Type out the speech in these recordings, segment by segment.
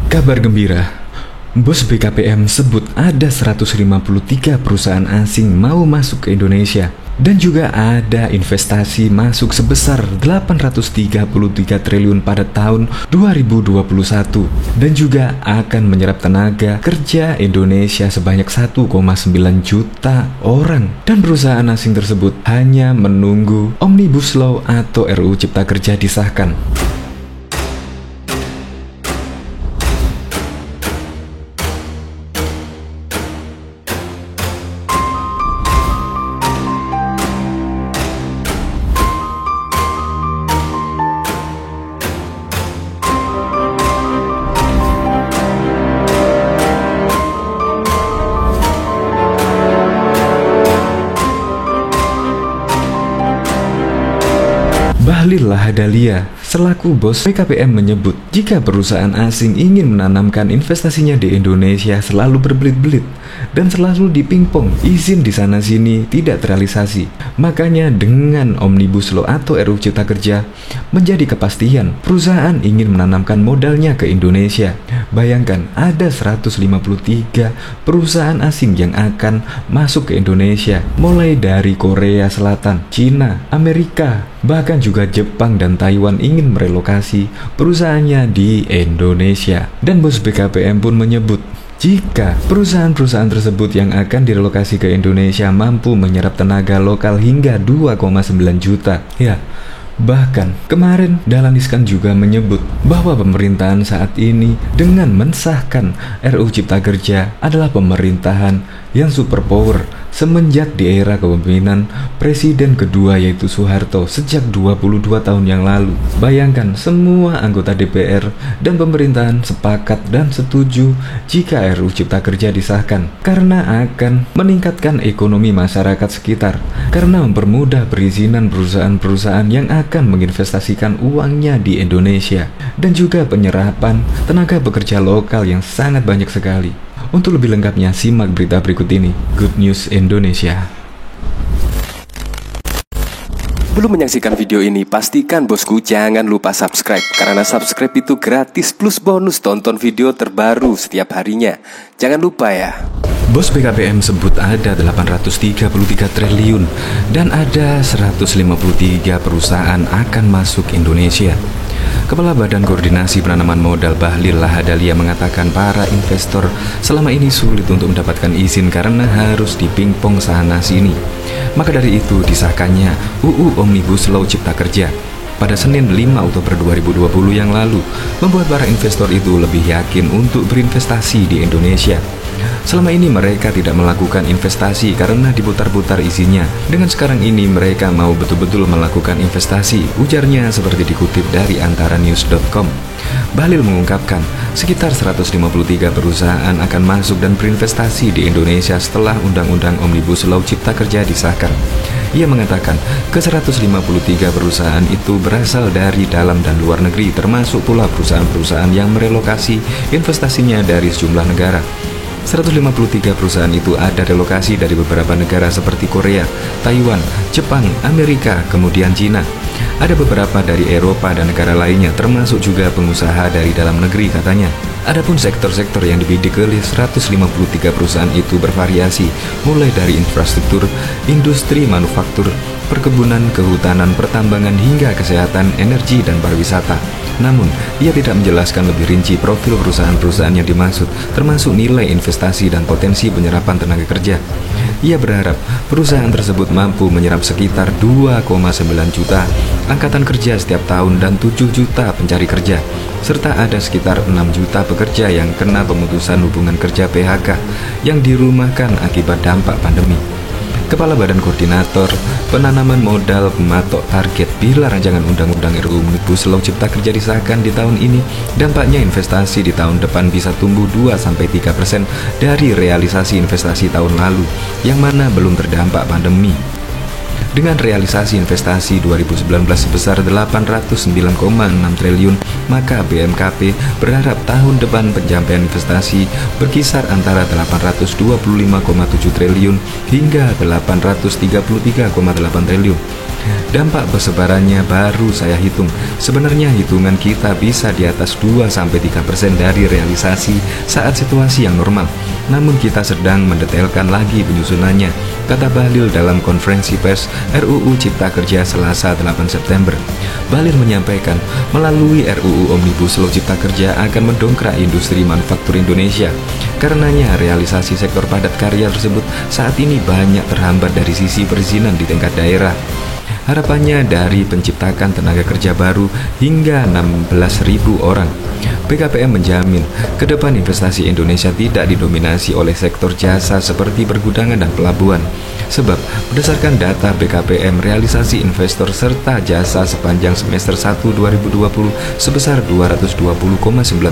Kabar gembira, Bos BKPM sebut ada 153 perusahaan asing mau masuk ke Indonesia. Dan juga ada investasi masuk sebesar 833 triliun pada tahun 2021. Dan juga akan menyerap tenaga kerja Indonesia sebanyak 1,9 juta orang. Dan perusahaan asing tersebut hanya menunggu Omnibus Law atau RUU Cipta Kerja disahkan. Bahlil Lahadalia selaku bos BKPM menyebut jika perusahaan asing ingin menanamkan investasinya di Indonesia selalu berbelit-belit dan selalu dipingpong, izin di sana sini tidak terrealisasi. Makanya dengan Omnibus Law atau RUU Cipta Kerja menjadi kepastian perusahaan ingin menanamkan modalnya ke Indonesia. Bayangkan ada 153 perusahaan asing yang akan masuk ke Indonesia, mulai dari Korea Selatan, Cina, Amerika, bahkan juga Jepang dan Taiwan ingin merelokasi perusahaannya di Indonesia. Dan bos BKPM pun menyebut jika perusahaan-perusahaan tersebut yang akan direlokasi ke Indonesia mampu menyerap tenaga lokal hingga 2,9 juta. Ya, bahkan kemarin Dahlan Iskan juga menyebut bahwa pemerintahan saat ini dengan mensahkan RUU Cipta Kerja adalah pemerintahan yang superpower semenjak di era kepemimpinan Presiden kedua yaitu Soeharto sejak 22 tahun yang lalu. Bayangkan semua anggota DPR dan pemerintahan sepakat dan setuju jika RUU Cipta Kerja disahkan karena akan meningkatkan ekonomi masyarakat sekitar, karena mempermudah perizinan perusahaan-perusahaan yang akan menginvestasikan uangnya di Indonesia, dan juga penyerapan tenaga pekerja lokal yang sangat banyak sekali. Untuk lebih lengkapnya, simak berita berikut ini. Good News Indonesia. Belum menyaksikan video ini, pastikan bosku jangan lupa subscribe. Karena subscribe itu gratis plus bonus tonton video terbaru setiap harinya. Jangan lupa ya. Bos BKPM sebut ada 833 triliun dan ada 153 perusahaan akan masuk Indonesia. Kepala Badan Koordinasi Penanaman Modal Bahlil Lahadalia mengatakan para investor selama ini sulit untuk mendapatkan izin karena harus dipingpong sana sini. Maka dari itu disahkannya UU Omnibus Law Cipta Kerja pada Senin 5 Oktober 2020 yang lalu membuat para investor itu lebih yakin untuk berinvestasi di Indonesia. Selama ini mereka tidak melakukan investasi karena diputar-putar izinnya. Dengan sekarang ini mereka mau betul-betul melakukan investasi, ujarnya seperti dikutip dari antaranews.com. Bahlil mengungkapkan sekitar 153 perusahaan akan masuk dan berinvestasi di Indonesia setelah Undang-Undang Omnibus Law Cipta Kerja disahkan. Ia mengatakan ke 153 perusahaan itu berasal dari dalam dan luar negeri, termasuk pula perusahaan-perusahaan yang merelokasi investasinya dari sejumlah negara. 153 perusahaan itu ada relokasi dari beberapa negara seperti Korea, Taiwan, Jepang, Amerika, kemudian Cina. Ada beberapa dari Eropa dan negara lainnya, termasuk juga pengusaha dari dalam negeri katanya. Adapun sektor-sektor yang dibidik oleh 153 perusahaan itu bervariasi, mulai dari infrastruktur, industri manufaktur, perkebunan, kehutanan, pertambangan, hingga kesehatan, energi, dan pariwisata. Namun, ia tidak menjelaskan lebih rinci profil perusahaan-perusahaan yang dimaksud, termasuk nilai investasi dan potensi penyerapan tenaga kerja. Ia berharap perusahaan tersebut mampu menyerap sekitar 2,9 juta angkatan kerja setiap tahun dan 7 juta pencari kerja, serta ada sekitar 6 juta pekerja yang kena pemutusan hubungan kerja PHK yang dirumahkan akibat dampak pandemi. Kepala Badan Koordinator Penanaman Modal mematok target bila rancangan Undang-Undang RUU Omnibus Law Cipta Kerja disahkan di tahun ini, dampaknya investasi di tahun depan bisa tumbuh 2-3% dari realisasi investasi tahun lalu, yang mana belum terdampak pandemi. Dengan realisasi investasi 2019 sebesar 809,6 triliun, maka BMKP berharap tahun depan pencapaian investasi berkisar antara 825,7 triliun hingga 833,8 triliun. Dampak persebarannya baru saya hitung. Sebenarnya hitungan kita bisa di atas 2-3% dari realisasi saat situasi yang normal. Namun kita sedang mendetailkan lagi penyusunannya, kata Bahlil dalam konferensi pers RUU Cipta Kerja Selasa 8 September. Bahlil menyampaikan, melalui RUU Omnibus Law Cipta Kerja akan mendongkrak industri manufaktur Indonesia. Karenanya realisasi sektor padat karya tersebut saat ini banyak terhambat dari sisi perizinan di tingkat daerah. Harapannya dari penciptakan tenaga kerja baru hingga 16.000 orang. BKPM menjamin ke depan investasi Indonesia tidak didominasi oleh sektor jasa seperti pergudangan dan pelabuhan. Sebab berdasarkan data BKPM, realisasi investor serta jasa sepanjang semester 1 2020 sebesar 220,9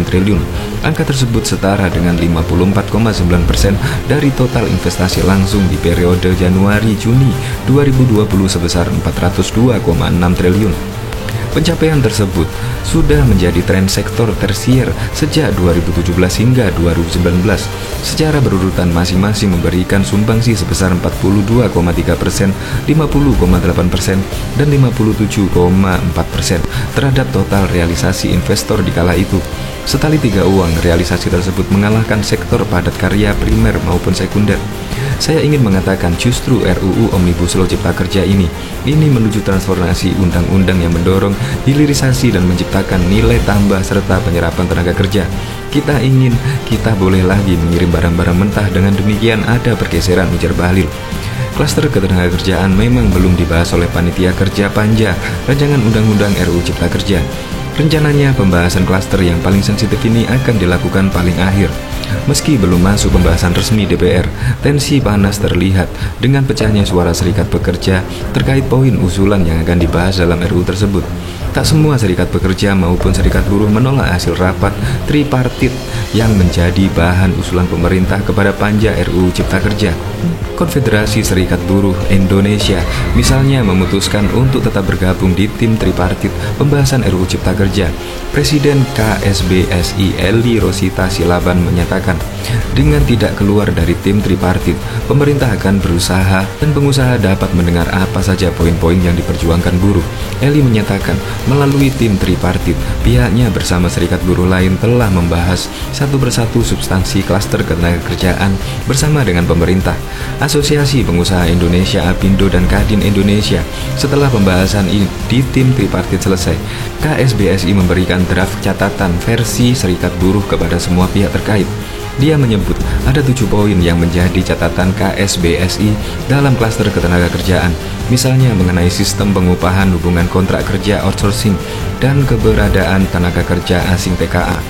triliun. Angka tersebut setara dengan 54,9% dari total investasi langsung di periode Januari-Juni 2020 sebesar 402,6 triliun. Pencapaian tersebut sudah menjadi tren sektor tersier sejak 2017 hingga 2019. Secara berurutan masing-masing memberikan sumbangsi sebesar 42,3%, 50,8%, dan 57,4% terhadap total realisasi investor di kala itu. Setali tiga uang, realisasi tersebut mengalahkan sektor padat karya primer maupun sekunder. Saya ingin mengatakan justru RUU Omnibus Law Cipta Kerja ini menuju transformasi undang-undang yang mendorong hilirisasi dan menciptakan nilai tambah serta penyerapan tenaga kerja. Kita boleh lagi mengirim barang-barang mentah, dengan demikian ada pergeseran, ujar Bahlil. Klaster ketenagakerjaan memang belum dibahas oleh Panitia Kerja Panja Rancangan Undang-Undang RUU Cipta Kerja. Rencananya pembahasan klaster yang paling sensitif ini akan dilakukan paling akhir. Meski belum masuk pembahasan resmi DPR, tensi panas terlihat dengan pecahnya suara serikat pekerja terkait poin usulan yang akan dibahas dalam RUU tersebut. Tak semua serikat pekerja maupun serikat buruh menolak hasil rapat tripartit yang menjadi bahan usulan pemerintah kepada Panja RUU Cipta Kerja. Konfederasi Serikat Buruh Indonesia misalnya memutuskan untuk tetap bergabung di tim tripartit pembahasan RUU Cipta Kerja. Presiden KSBSI Eli Rosita Silaban menyatakan, dengan tidak keluar dari tim tripartit, pemerintah akan berusaha dan pengusaha dapat mendengar apa saja poin-poin yang diperjuangkan buruh. Eli menyatakan, melalui tim tripartit, pihaknya bersama serikat buruh lain telah membahas satu persatu substansi klaster ketenagakerjaan bersama dengan pemerintah. Asosiasi Pengusaha Indonesia Apindo dan Kadin Indonesia. Setelah pembahasan ini di tim tripartit selesai, KSBSI memberikan draft catatan versi serikat buruh kepada semua pihak terkait. Dia menyebut ada 7 poin yang menjadi catatan KSBSI dalam klaster ketenagakerjaan, misalnya mengenai sistem pengupahan hubungan kontrak kerja outsourcing dan keberadaan tenaga kerja asing TKA.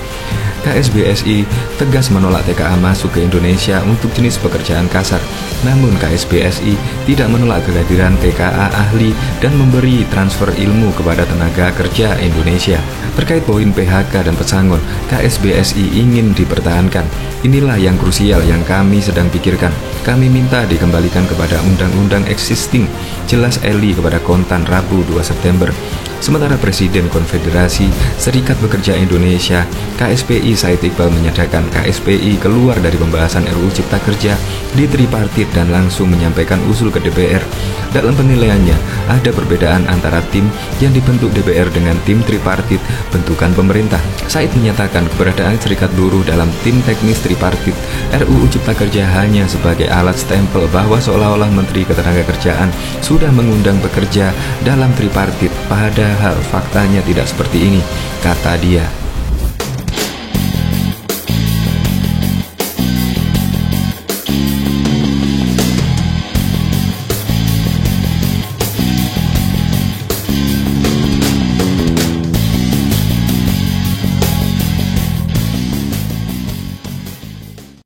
KSBSI tegas menolak TKA masuk ke Indonesia untuk jenis pekerjaan kasar. Namun KSBSI tidak menolak kehadiran TKA ahli dan memberi transfer ilmu kepada tenaga kerja Indonesia. Terkait poin PHK dan pesangon, KSBSI ingin dipertahankan. Inilah yang krusial yang kami sedang pikirkan. Kami minta dikembalikan kepada undang-undang existing, jelas Eli kepada Kontan Rabu 2 September. Sementara Presiden Konfederasi Serikat Pekerja Indonesia KSPI Said Iqbal menyatakan KSPI keluar dari pembahasan RUU Cipta Kerja di tripartit dan langsung menyampaikan usul ke DPR. Dalam penilaiannya, ada perbedaan antara tim yang dibentuk DPR dengan tim tripartit bentukan pemerintah. Said menyatakan keberadaan serikat buruh dalam tim teknis tripartit RUU Cipta Kerja hanya sebagai alat stempel bahwa seolah-olah Menteri Ketenagakerjaan sudah mengundang pekerja dalam tripartit, padahal faktanya tidak seperti ini, kata dia.